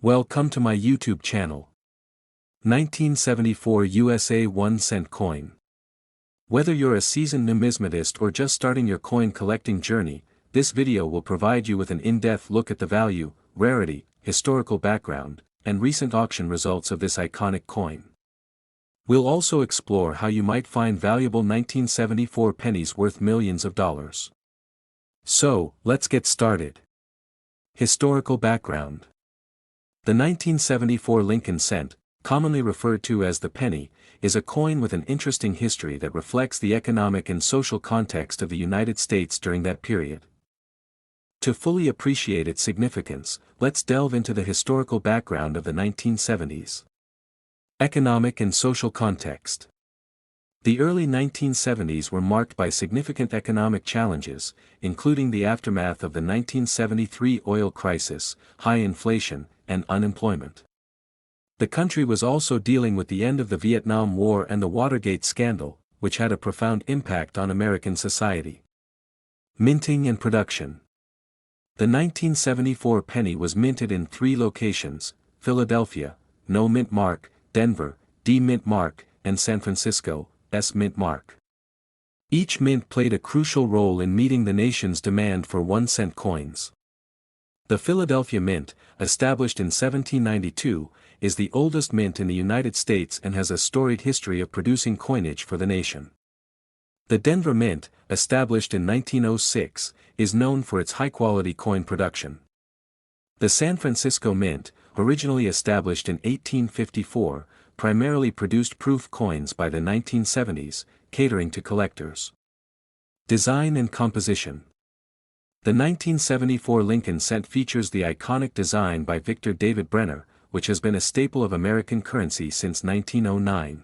Welcome to my YouTube channel. 1974 USA 1 cent coin. Whether you're a seasoned numismatist or just starting your coin collecting journey, this video will provide you with an in-depth look at the value, rarity, historical background, and recent auction results of this iconic coin. We'll also explore how you might find valuable 1974 pennies worth millions of dollars. So, let's get started. Historical background. The 1974 Lincoln cent, commonly referred to as the penny, is a coin with an interesting history that reflects the economic and social context of the United States during that period. To fully appreciate its significance, let's delve into the historical background of the 1970s. Economic and social context. The early 1970s were marked by significant economic challenges, including the aftermath of the 1973 oil crisis, high inflation, and unemployment. The country was also dealing with the end of the Vietnam War and the Watergate scandal, which had a profound impact on American society. Minting and production. The 1974 penny was minted in 3 locations: Philadelphia, No Mint Mark; Denver, D Mint Mark; and San Francisco, S Mint Mark. Each mint played a crucial role in meeting the nation's demand for 1 cent coins. The Philadelphia Mint, established in 1792, is the oldest mint in the United States and has a storied history of producing coinage for the nation. The Denver Mint, established in 1906, is known for its high-quality coin production. The San Francisco Mint, originally established in 1854, primarily produced proof coins by the 1970s, catering to collectors. Design and composition. The 1974 Lincoln cent features the iconic design by Victor David Brenner, which has been a staple of American currency since 1909.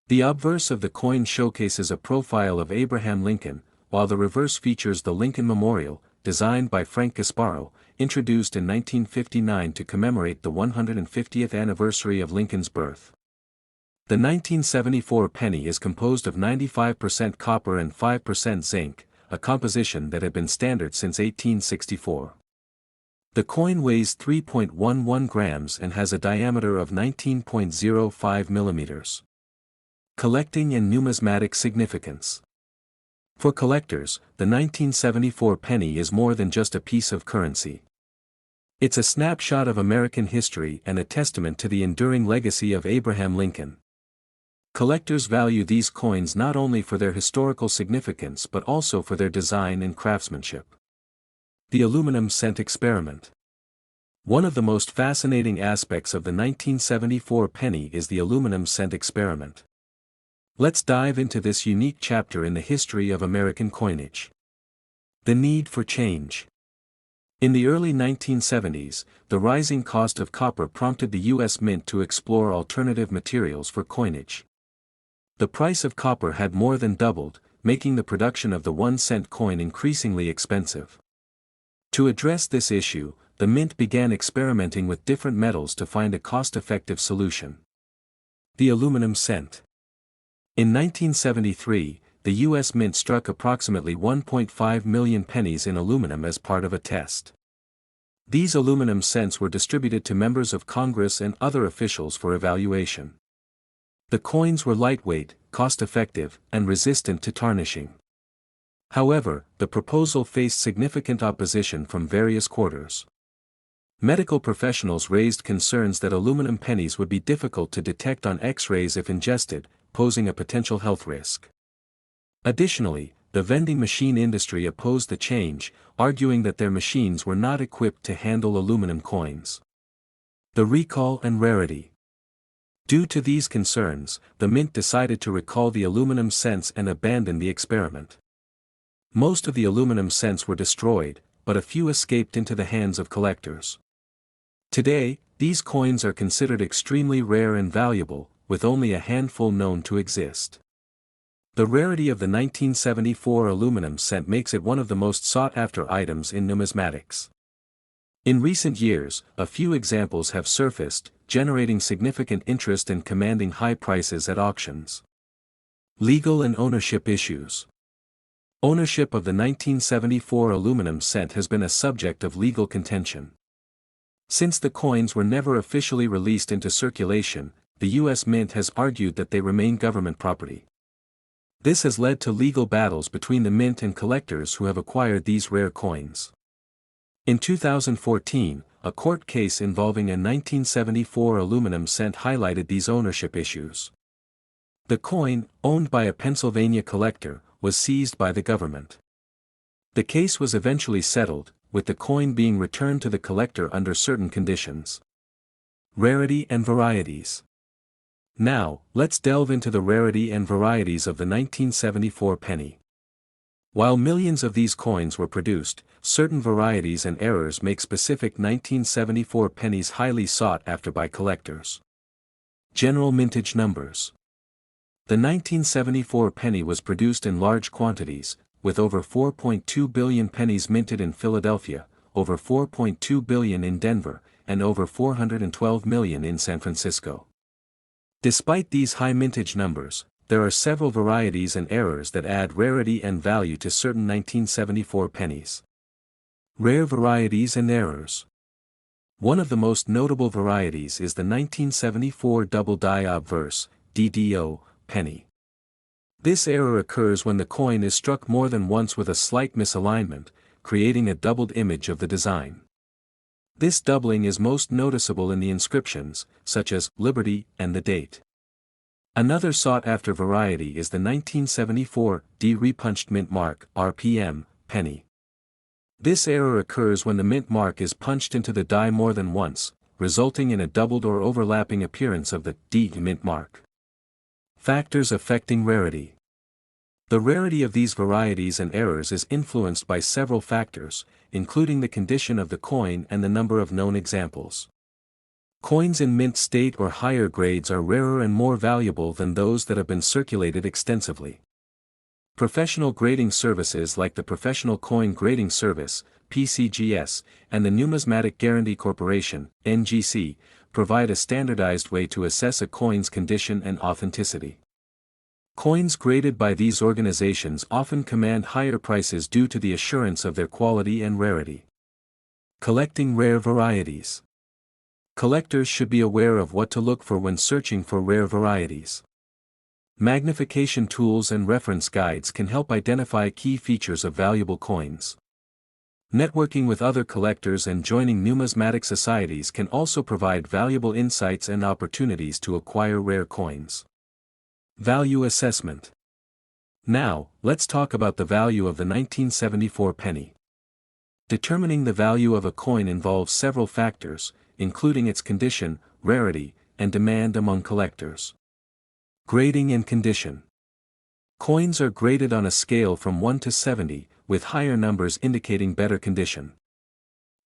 The obverse of the coin showcases a profile of Abraham Lincoln, while the reverse features the Lincoln Memorial, designed by Frank Gasparo, introduced in 1959 to commemorate the 150th anniversary of Lincoln's birth. The 1974 penny is composed of 95% copper and 5% zinc, a composition that had been standard since 1864. The coin weighs 3.11 grams and has a diameter of 19.05 millimeters. Collecting and numismatic significance. For collectors, the 1974 penny is more than just a piece of currency. It's a snapshot of American history and a testament to the enduring legacy of Abraham Lincoln. Collectors value these coins not only for their historical significance but also for their design and craftsmanship. The aluminum cent experiment. One of the most fascinating aspects of the 1974 penny is the aluminum cent experiment. Let's dive into this unique chapter in the history of American coinage. The need for change. In the early 1970s, the rising cost of copper prompted the U.S. Mint to explore alternative materials for coinage. The price of copper had more than doubled, making the production of the 1 cent coin increasingly expensive. To address this issue, the Mint began experimenting with different metals to find a cost-effective solution. The aluminum cent. In 1973, the U.S. Mint struck approximately 1.5 million pennies in aluminum as part of a test. These aluminum cents were distributed to members of Congress and other officials for evaluation. The coins were lightweight, cost-effective, and resistant to tarnishing. However, the proposal faced significant opposition from various quarters. Medical professionals raised concerns that aluminum pennies would be difficult to detect on X-rays if ingested, posing a potential health risk. Additionally, the vending machine industry opposed the change, arguing that their machines were not equipped to handle aluminum coins. The recall and rarity. Due to these concerns, the Mint decided to recall the aluminum cents and abandon the experiment. Most of the aluminum cents were destroyed, but a few escaped into the hands of collectors. Today, these coins are considered extremely rare and valuable, with only a handful known to exist. The rarity of the 1974 aluminum cent makes it one of the most sought-after items in numismatics. In recent years, a few examples have surfaced, generating significant interest and commanding high prices at auctions. Legal and ownership issues. Ownership of the 1974 aluminum cent has been a subject of legal contention. Since the coins were never officially released into circulation, the U.S. Mint has argued that they remain government property. This has led to legal battles between the mint and collectors who have acquired these rare coins. In 2014, a court case involving a 1974 aluminum cent highlighted these ownership issues. The coin, owned by a Pennsylvania collector, was seized by the government. The case was eventually settled, with the coin being returned to the collector under certain conditions. Rarity and varieties. Now, let's delve into the rarity and varieties of the 1974 penny. While millions of these coins were produced, certain varieties and errors make specific 1974 pennies highly sought after by collectors. General mintage numbers. The 1974 penny was produced in large quantities, with over 4.2 billion pennies minted in Philadelphia, over 4.2 billion in Denver, and over 412 million in San Francisco. Despite these high mintage numbers, there are several varieties and errors that add rarity and value to certain 1974 pennies. Rare varieties and errors. One of the most notable varieties is the 1974 double die obverse, DDO, penny. This error occurs when the coin is struck more than once with a slight misalignment, creating a doubled image of the design. This doubling is most noticeable in the inscriptions, such as Liberty and the date. Another sought-after variety is the 1974 D-repunched mint mark, RPM, penny. This error occurs when the mint mark is punched into the die more than once, resulting in a doubled or overlapping appearance of the D mint mark. Factors affecting rarity. The rarity of these varieties and errors is influenced by several factors, including the condition of the coin and the number of known examples. Coins in mint state or higher grades are rarer and more valuable than those that have been circulated extensively. Professional grading services like the Professional Coin Grading Service, PCGS, and the Numismatic Guarantee Corporation, NGC, provide a standardized way to assess a coin's condition and authenticity. Coins graded by these organizations often command higher prices due to the assurance of their quality and rarity. Collecting rare varieties. Collectors should be aware of what to look for when searching for rare varieties. Magnification tools and reference guides can help identify key features of valuable coins. Networking with other collectors and joining numismatic societies can also provide valuable insights and opportunities to acquire rare coins. Value assessment. Now, let's talk about the value of the 1974 penny. Determining the value of a coin involves several factors, including its condition, rarity, and demand among collectors. Grading and condition. Coins are graded on a scale from 1 to 70, with higher numbers indicating better condition.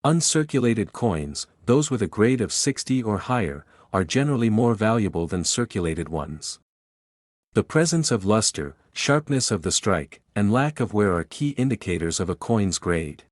Uncirculated coins, those with a grade of 60 or higher, are generally more valuable than circulated ones. The presence of luster, sharpness of the strike, and lack of wear are key indicators of a coin's grade.